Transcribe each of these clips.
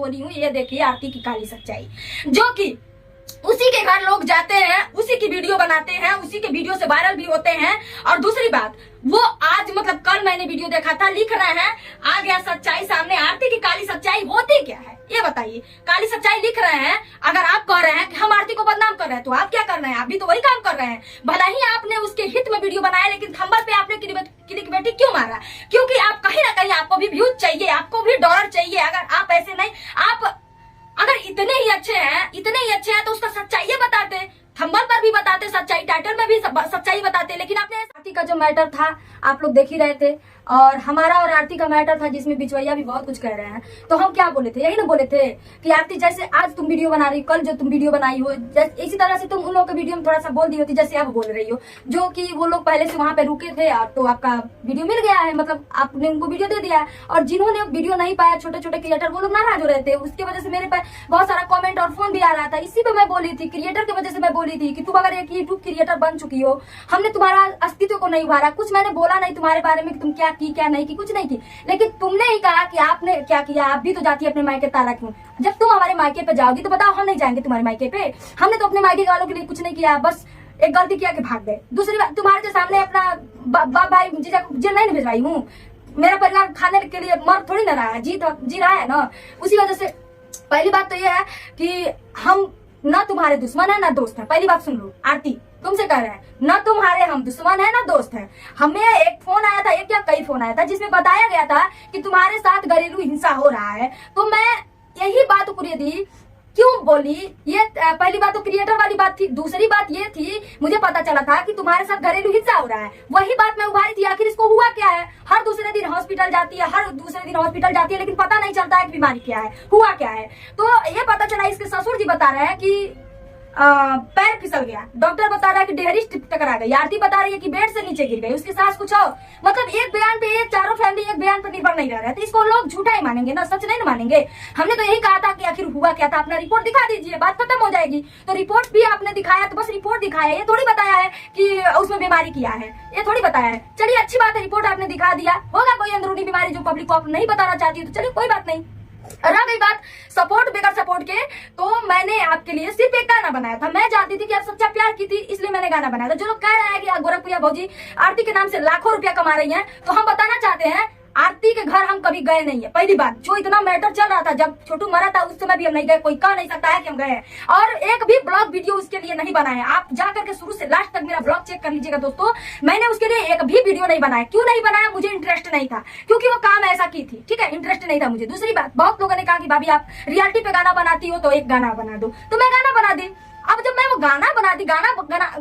बोली हूँ। ये देखिए आरती की काली सच्चाई, जो कि उसी के घर लोग जाते हैं, उसी की वीडियो बनाते हैं, उसी के वीडियो से वायरल भी होते हैं। और दूसरी बात, वो आज मतलब कल मैंने वीडियो देखा था, लिख रहे हैं आ गया सच्चाई सामने। आरती की काली सच्चाई होती क्या है ये बताइए। काली सच्चाई लिख रहे हैं। अगर आप कह रहे हैं कि हम आरती को बदनाम कर रहे हैं तो आप क्या कर रहे हैं? आप भी तो वही काम कर रहे हैं। भला ही आपने उसके हित में वीडियो बनाया, लेकिन थंबनेल पे आपने क्लिकबेटी क्यों मारा? क्योंकि आप कहीं ना कहीं आपको भी व्यूज चाहिए, आपको भी डॉलर चाहिए। अगर आप ऐसे नहीं, आप अगर इतने ही अच्छे हैं तो उसका सच्चाई बताते, थंबनेल पर भी बताते, सच्चाई टाइटल में भी सच्चाई बताते। लेकिन आपने आरती का जो मैटर था आप लोग देख ही रहे थे, और हमारा और आरती का मैटर था जिसमें बिचवैया भी बहुत कुछ कह रहे हैं। तो हम क्या बोले थे? यही ना बोले थे कि आरती जैसे आज तुम वीडियो बना रही, कल जो तुम वीडियो बनाई हो, इसी तरह से तुम उन लोगों के वीडियो में थोड़ा सा बोल दी होती जैसे अब बोल रही हो। जो कि वो लोग पहले से वहां पे रुके थे, तो आपका वीडियो मिल गया है, मतलब आपने उनको वीडियो दे दिया है। और जिन्होंने वीडियो नहीं पाया, छोटे छोटे क्रिएटर, वो लोग नाराज हो रहे थे। उसकी वजह से मेरे पे बहुत सारा कमेंट और फोन भी आ रहा था। इसी पे मैं बोली थी, क्रिएटर की वजह से मैं बोली थी कि तुम अगर एक यूट्यूब क्रिएटर बन चुकी हो, हमने तुम्हारा अस्तित्व को नहीं उभारा, कुछ मैंने बोला नहीं तुम्हारे बारे में कि तुम क्या की क्या नहीं की, कुछ नहीं की। लेकिन तुमने ही कहा कि आपने क्या किया, आप भी तो जाती है अपने मायके, तारा क्यों? जब तुम हमारे मायके पे जाओगी तो बताओ हम नहीं जाएंगे तुम्हारे मायके पे? हमने तो अपने मायके वालों के लिए कुछ नहीं किया, बस एक गलती किया कि भाग गए। दूसरी बात, तुम्हारे जो सामने अपना भाई जीजा जेल नहीं भिजवाई हूँ। मेरा परिवार खाने के लिए मर थोड़ी ना रहा है, जी रहा है ना। उसी वजह से पहली बात तो ये है कि हम ना तुम्हारे दुश्मन है ना दोस्त है। पहली बात सुन लो, आरती तुमसे कह रहे हैं, ना तुम्हारे हम दुश्मन है ना दोस्त है। हमें एक फोन आया था, एक या कई फोन आया था, जिसमें बताया गया था कि तुम्हारे साथ घरेलू हिंसा हो रहा है। तो मैं यही बात पूरी दी क्यों बोली, ये पहली बात तो क्रिएटर वाली बात थी। दूसरी बात ये थी, मुझे पता चला था कि तुम्हारे साथ घरेलू हिंसा हो रहा है, वही बात मैं उभारी थी। आखिर इसको हुआ क्या है? हर दूसरे दिन हॉस्पिटल जाती है, लेकिन पता नहीं चलता है कि बीमारी क्या है, हुआ क्या है। तो ये पता चला, इसके ससुर जी बता रहे हैं कि पैर फिसल गया, डॉक्टर बता रहा है कि डेहरी टकरा गई, आरती बता रही है कि बेड से नीचे गिर गई, उसकी सास कुछ और। मतलब एक बयान पे एक चारों फैमिली एक बयान पर निर्भर नहीं रह रहे हैं, तो इसको लोग झूठा ही मानेंगे ना, सच नहीं ना मानेंगे। हमने तो यही कहा था कि आखिर हुआ क्या था, अपना रिपोर्ट दिखा दीजिए, बात खत्म हो जाएगी। तो रिपोर्ट भी आपने दिखाया, तो बस रिपोर्ट दिखाया, ये थोड़ी बताया है कि उसमें बीमारी किया है, ये थोड़ी बताया है। चलिए अच्छी बात है, रिपोर्ट आपने दिखा दिया, होगा कोई अंदरूनी बीमारी जो पब्लिक को आप नहीं बताना चाहती, तो चलिए कोई बात नहीं। रह गई बात सपोर्ट बेगर सपोर्ट के, तो मैंने आपके लिए सिर्फ एक गाना बनाया था। मैं जानती थी कि आप सच्चा प्यार की थी, इसलिए मैंने गाना बनाया था। जो लोग कह रहे हैं कि गोरखपुरिया भौजी आरती के नाम से लाखों रुपया कमा रही हैं, तो हम बताना चाहते हैं आरती के घर हम कभी गए नहीं है। पहली बात, जो इतना मैटर चल रहा था, जब छोटू मरा था उस समय भी हम नहीं गए, कोई कह नहीं सकता है कि हम गए हैं। और एक भी ब्लॉग वीडियो उसके लिए नहीं बनाया। आप जाकर के शुरू से लास्ट तक मेरा ब्लॉग चेक कर लीजिएगा दोस्तों, मैंने उसके लिए एक भी वीडियो नहीं बनाया। क्यों नहीं बनाया? मुझे इंटरेस्ट नहीं था, क्योंकि वो काम ऐसा की थी, ठीक है, इंटरेस्ट नहीं था मुझे। दूसरी बात, बहुत लोगों ने कहा कि भाभी आप रियलिटी पे गाना बनाती हो तो एक गाना बना दो, तो मैं गाना बना दी। अब जब मैं वो गाना बना दी, गाना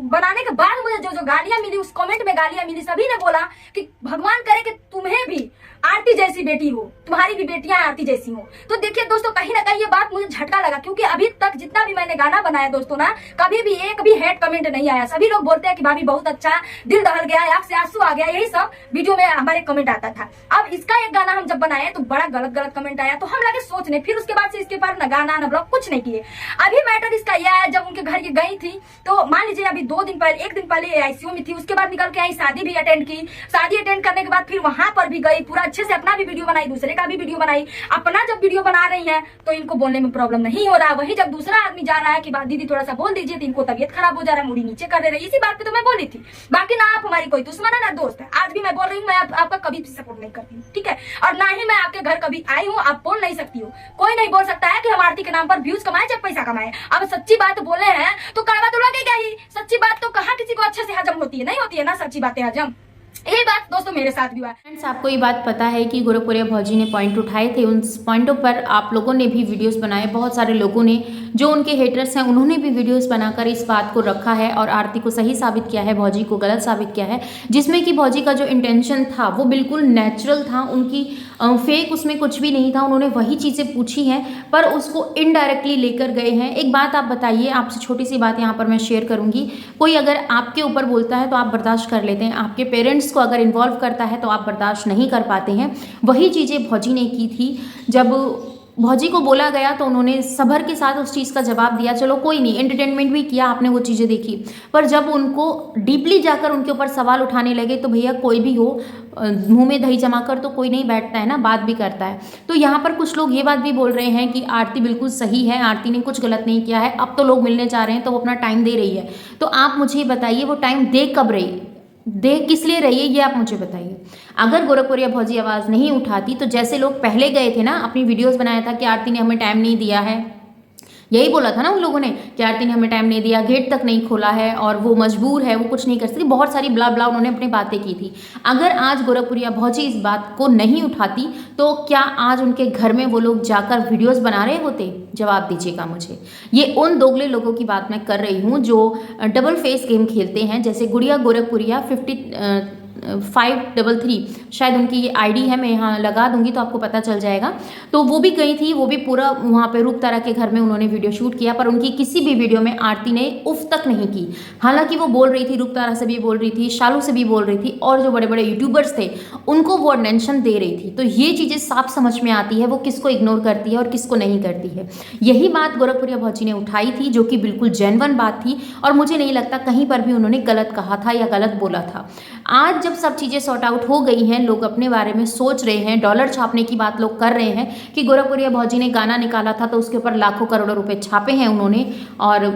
बनाने के बाद मुझे जो गालियां मिली, उस कमेंट में गालियां मिली, सभी ने बोला कि भगवान करे कि तुम्हें भी आरती जैसी बेटी हो, तुम्हारी भी बेटियां आरती जैसी हो। तो देखिए दोस्तों, कहीं ना कहीं ये बात मुझे झटका लगा, क्योंकि अभी तक जितना भी मैंने गाना बनाया दोस्तों ना, कभी भी एक भी हेट कमेंट नहीं आया। सभी लोग बोलते हैं कि भाभी बहुत अच्छा, दिल दहल गया, आंख से आंसू आ गया, यही सब वीडियो में हमारे कमेंट आता था। अब इसका एक गाना हम जब बनाए तो बड़ा गलत कमेंट आया, तो हम लगे सोचने, फिर उसके बाद से इसके ऊपर न गाना न ब्लॉग कुछ नहीं किए। अभी मैटर इसका यह है, जब उनके घर ये गई थी, तो मान लीजिए अभी 2 दिन पहले, 1 दिन पहले आईसीयू में थी, उसके बाद निकल के आई, शादी भी अटेंड की। शादी अटेंड करने के बाद फिर वहां पर भी गई, पूरा अच्छे से अपना भी वीडियो बनाई, दूसरे का भी वीडियो बनाई। अपना जब वीडियो बना रही है तो इनको बोलने में प्रॉब्लम नहीं हो रहा, वही जब दूसरा आदमी जा रहा है कि दीदी थोड़ा सा बोल दीजिए, तो इनको तबियत खराब हो जा रहा है, मुड़ी नीचे कर दे रही है। इसी बात पे तो मैं बोली थी। बाकी ना आप हमारी कोई दुश्मन है ना दोस्त है। आज भी मैं बोल रही हूँ, मैं आपका कभी भी सपोर्ट नहीं करती हूँ, ठीक है, और ना ही मैं आपके घर कभी आई हूँ। आप बोल नहीं सकती हो, कोई नहीं बोल सकता है कि हम आरती के नाम पर व्यूज कमाए जब पैसा कमाए। अब सच्ची बात बोले हैं तो कड़वा तो लगेगा ही। सच्ची बात तो कहाँ किसी को अच्छे से हजम होती है? नहीं होती है ना सच्ची बातें हजम। यही बात दोस्तों मेरे साथ भी हुआ। फ्रेंड्स, आपको ये बात पता है कि गोरखपुरिया भौजी ने पॉइंट उठाए थे, उन पॉइंटों पर आप लोगों ने भी वीडियोस बनाए। बहुत सारे लोगों ने, जो उनके हेटर्स हैं, उन्होंने भी वीडियोस बनाकर इस बात को रखा है और आरती को सही साबित किया है, भौजी को गलत साबित किया है। जिसमें कि भौजी का जो इंटेंशन था वो बिल्कुल नेचुरल था, उनकी फेक उसमें कुछ भी नहीं था। उन्होंने वही चीज़ें पूछी हैं पर उसको इनडायरेक्टली लेकर गए हैं। एक बात आप बताइए, आपसे छोटी सी बात यहाँ पर मैं शेयर करूँगी। कोई अगर आपके ऊपर बोलता है तो आप बर्दाश्त कर लेते हैं, आपके पेरेंट्स को अगर इन्वॉल्व करता है तो आप बर्दाश्त नहीं कर पाते हैं। वही चीज़ें भौजी ने की थी। जब भौजी को बोला गया तो उन्होंने सब्र के साथ उस चीज़ का जवाब दिया, चलो कोई नहीं, एंटरटेनमेंट भी किया आपने, वो चीज़ें देखी। पर जब उनको डीपली जाकर उनके ऊपर सवाल उठाने लगे तो भैया कोई भी हो, मुंह में दही जमा कर तो कोई नहीं बैठता है ना, बात भी करता है। तो यहाँ पर कुछ लोग ये बात भी बोल रहे हैं कि आरती बिल्कुल सही है, आरती ने कुछ गलत नहीं किया है, अब तो लोग मिलने जा रहे हैं तो वो अपना टाइम दे रही है। तो आप मुझे बताइए वो टाइम दे कब रही, दे किस लिए रही है, ये आप मुझे बताइए। अगर गोरखपुरिया भौजी आवाज़ नहीं उठाती तो जैसे लोग पहले गए थे ना, अपनी वीडियोस बनाया था कि आरती ने हमें टाइम नहीं दिया है, यही बोला था ना उन लोगों ने कि आरती ने हमें टाइम नहीं दिया, गेट तक नहीं खोला है और वो मजबूर है, वो कुछ नहीं कर सकती, बहुत सारी ब्ला ब्ला उन्होंने अपनी बातें की थी। अगर आज गोरखपुरिया भौजी इस बात को नहीं उठाती तो क्या आज उनके घर में वो लोग जाकर वीडियोस बना रहे होते? जवाब दीजिएगा मुझे। ये उन दोगले लोगों की बात मैं कर रही हूँ जो डबल फेस गेम खेलते हैं, जैसे गुड़िया गोरखपुरिया 533 शायद उनकी ये आईडी है, मैं यहाँ लगा दूंगी तो आपको पता चल जाएगा। तो वो भी गई थी, वो भी पूरा वहाँ पे रूपतारा के घर में उन्होंने वीडियो शूट किया, पर उनकी किसी भी वीडियो में आरती ने उफ तक नहीं की। हालांकि वो बोल रही थी, रूपतारा से भी बोल रही थी, शालू से भी बोल रही थी, और जो बड़े बड़े यूट्यूबर्स थे उनको वो अटेंशन दे रही थी। तो ये चीज़ें साफ समझ में आती है वो किसको इग्नोर करती है और किसको नहीं करती है। यही बात गोरखपुरिया भौजी ने उठाई थी, जो कि बिल्कुल जेन्युइन बात थी, और मुझे नहीं लगता कहीं पर भी उन्होंने गलत कहा था या गलत बोला था। आज जब सब चीज़ें सॉर्ट आउट हो गई हैं, लोग अपने बारे में सोच रहे हैं, डॉलर छापने की बात लोग कर रहे हैं कि गोरखपुरिया भौजी ने गाना निकाला था तो उसके ऊपर लाखों करोड़ों रुपए छापे हैं उन्होंने, और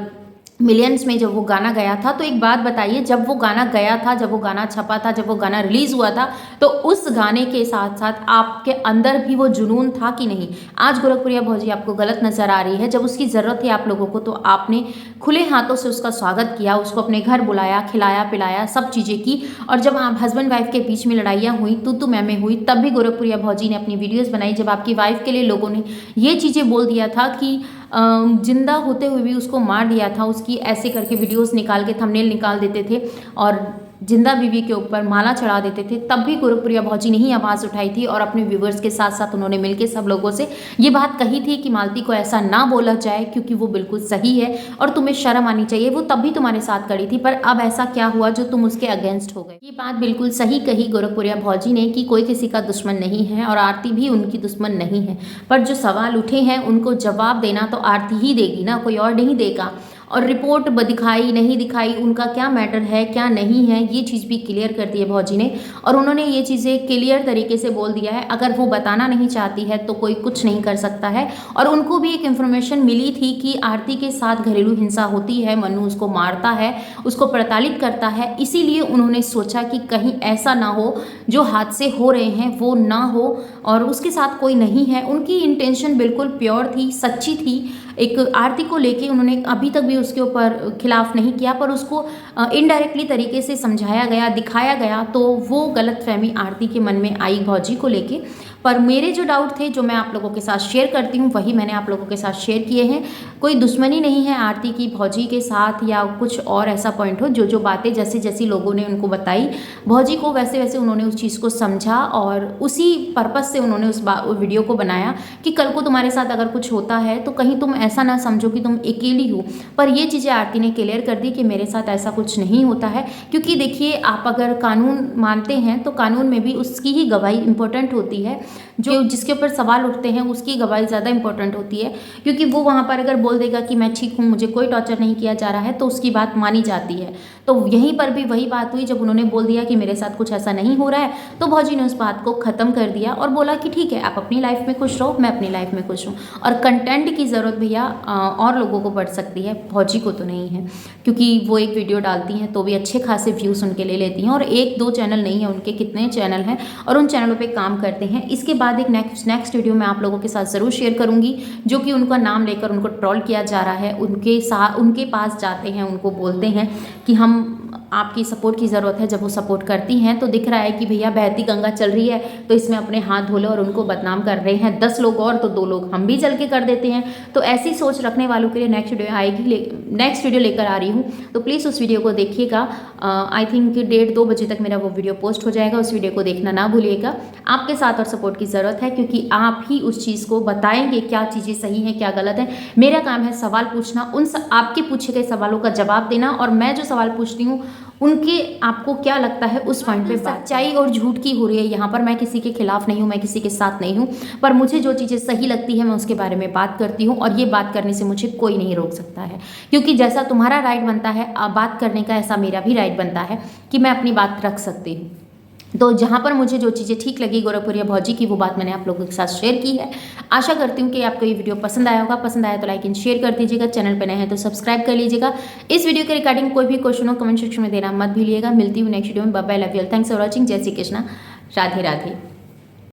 मिलियंस में जब वो गाना गया था। तो एक बात बताइए, जब वो गाना गया था, जब वो गाना छपा था, जब वो गाना रिलीज हुआ था, तो उस गाने के साथ साथ आपके अंदर भी वो जुनून था कि नहीं? आज गोरखपुरिया भौजी आपको गलत नजर आ रही है, जब उसकी ज़रूरत थी आप लोगों को तो आपने खुले हाथों से उसका स्वागत किया, उसको अपने घर बुलाया, खिलाया पिलाया, सब चीज़ें की। और जब आप हस्बैंड वाइफ के बीच में लड़ाइयाँ हुई, तू मैं हुई, तब भी गोरखपुरिया भौजी ने अपनी वीडियोज़ बनाई, जब आपकी वाइफ के लिए लोगों ने ये चीज़ें बोल दिया था कि जिंदा होते हुए भी उसको मार दिया था, उसकी ऐसे करके वीडियोस निकाल के थंबनेल निकाल देते थे और जिंदा बीवी के ऊपर माला चढ़ा देते थे, तब भी गोरखपुरिया भौजी ने ही आवाज़ उठाई थी और अपने व्यूवर्स के साथ साथ उन्होंने मिलकर सब लोगों से ये बात कही थी कि मालती को ऐसा ना बोला जाए क्योंकि वो बिल्कुल सही है और तुम्हें शर्म आनी चाहिए। वो तब भी तुम्हारे साथ खड़ी थी, पर अब ऐसा क्या हुआ जो तुम उसके अगेंस्ट हो गए? ये बात बिल्कुल सही कही गोरखपुरिया भौजी ने कि कोई किसी का दुश्मन नहीं है और आरती भी उनकी दुश्मन नहीं है, पर जो सवाल उठे हैं उनको जवाब देना तो आरती ही देगी ना, कोई और नहीं देगा। और रिपोर्ट दिखाई नहीं दिखाई उनका क्या मैटर है, क्या नहीं है, ये चीज़ भी क्लियर कर दी है भौजी ने, और उन्होंने ये चीज़ें क्लियर तरीके से बोल दिया है। अगर वो बताना नहीं चाहती है तो कोई कुछ नहीं कर सकता है। और उनको भी एक इन्फॉर्मेशन मिली थी कि आरती के साथ घरेलू हिंसा होती है, मन्नू उसको मारता है, उसको प्रताड़ित करता है, इसीलिए उन्होंने सोचा कि कहीं ऐसा ना हो जो हादसे हो रहे हैं वो ना हो और उसके साथ कोई नहीं है। उनकी इंटेंशन बिल्कुल प्योर थी, सच्ची थी। एक आरती को लेके उन्होंने अभी तक भी उसके ऊपर खिलाफ नहीं किया, पर उसको इनडायरेक्टली तरीके से समझाया गया, दिखाया गया, तो वो गलतफहमी आरती के मन में आई भौजी को लेके। पर मेरे जो डाउट थे जो मैं आप लोगों के साथ शेयर करती हूँ वही मैंने आप लोगों के साथ शेयर किए हैं। कोई दुश्मनी नहीं है आरती की भौजी के साथ या कुछ और ऐसा पॉइंट हो। जो बातें जैसी जैसी लोगों ने उनको बताई भौजी को, वैसे वैसे उन्होंने उस चीज़ को समझा और उसी पर्पज़ से उन्होंने उस वीडियो को बनाया कि कल को तुम्हारे साथ अगर कुछ होता है तो कहीं तुम ऐसा ना समझो कि तुम अकेली हो। पर ये चीज़ें आरती ने क्लियर कर दी कि मेरे साथ ऐसा कुछ नहीं होता है, क्योंकि देखिए आप अगर कानून मानते हैं तो कानून में भी उसकी ही गवाही इंपॉर्टेंट होती है। जो जिसके ऊपर सवाल उठते हैं उसकी गवाही ज़्यादा इंपॉर्टेंट होती है, क्योंकि वो वहाँ पर अगर बोल देगा कि मैं ठीक हूँ, मुझे कोई टॉर्चर नहीं किया जा रहा है, तो उसकी बात मानी जाती है। तो यहीं पर भी वही बात हुई, जब उन्होंने बोल दिया कि मेरे साथ कुछ ऐसा नहीं हो रहा है तो भौजी ने उस बात को ख़त्म कर दिया और बोला कि ठीक है आप अपनी लाइफ में खुश रहो, मैं अपनी लाइफ में खुश हूँ। और कंटेंट की ज़रूरत भैया और लोगों को पड़ सकती है, भौजी को तो नहीं है, क्योंकि वो एक वीडियो डालती हैं तो भी अच्छे खासे व्यूज़ उनके ले लेती हैं और 1-2 चैनल नहीं है उनके, कितने चैनल हैं और उन चैनलों पर काम करते हैं। इसके बाद एक नेक्स्ट वीडियो मैं आप लोगों के साथ ज़रूर शेयर करूँगी, जो कि उनका नाम लेकर उनको ट्रोल किया जा रहा है। उनके पास जाते हैं, उनको बोलते हैं कि हम आपकी सपोर्ट की ज़रूरत है। जब वो सपोर्ट करती हैं तो दिख रहा है कि भैया बहती गंगा चल रही है तो इसमें अपने हाथ धो लो, और उनको बदनाम कर रहे हैं 10 लोग और तो 2 लोग हम भी चल के कर देते हैं। तो ऐसी सोच रखने वालों के लिए नेक्स्ट वीडियो लेकर आ रही हूँ, तो प्लीज़ उस वीडियो को देखिएगा। आई थिंक 1:30-2 बजे तक मेरा वो वीडियो पोस्ट हो जाएगा, उस वीडियो को देखना ना भूलिएगा। आपके साथ और सपोर्ट की ज़रूरत है, क्योंकि आप ही उस चीज़ को बताएंगे क्या चीज़ें सही हैं क्या गलत है। मेरा काम है सवाल पूछना, आपके पूछे गए सवालों का जवाब देना, और मैं जो सवाल पूछती हूँ उनके आपको क्या लगता है उस पॉइंट पे सच्चाई और झूठ की हो रही है। यहाँ पर मैं किसी के खिलाफ नहीं हूँ, मैं किसी के साथ नहीं हूँ, पर मुझे जो चीज़ें सही लगती है मैं उसके बारे में बात करती हूँ और ये बात करने से मुझे कोई नहीं रोक सकता है, क्योंकि जैसा तुम्हारा राइट बनता है बात करने का, ऐसा मेरा भी राइट बनता है कि मैं अपनी बात रख सकती हूँ। तो जहाँ पर मुझे जो चीज़ें ठीक लगी गोरखपुरिया भौजी की, वो बात मैंने आप लोगों के साथ शेयर की है। आशा करती हूँ कि आपको ये वीडियो पसंद आया होगा। पसंद आया तो लाइक एंड शेयर कर दीजिएगा, चैनल पर नए हैं तो सब्सक्राइब कर लीजिएगा। इस वीडियो के रिगार्डिंग कोई भी क्वेश्चन हो कमेंट सेक्शन में देना मत भूलिएगा। मिलती हूँ नेक्स्ट वीडियो में। Bye bye, love you all, thanks for watching. जय श्री कृष्णा, राधे राधे।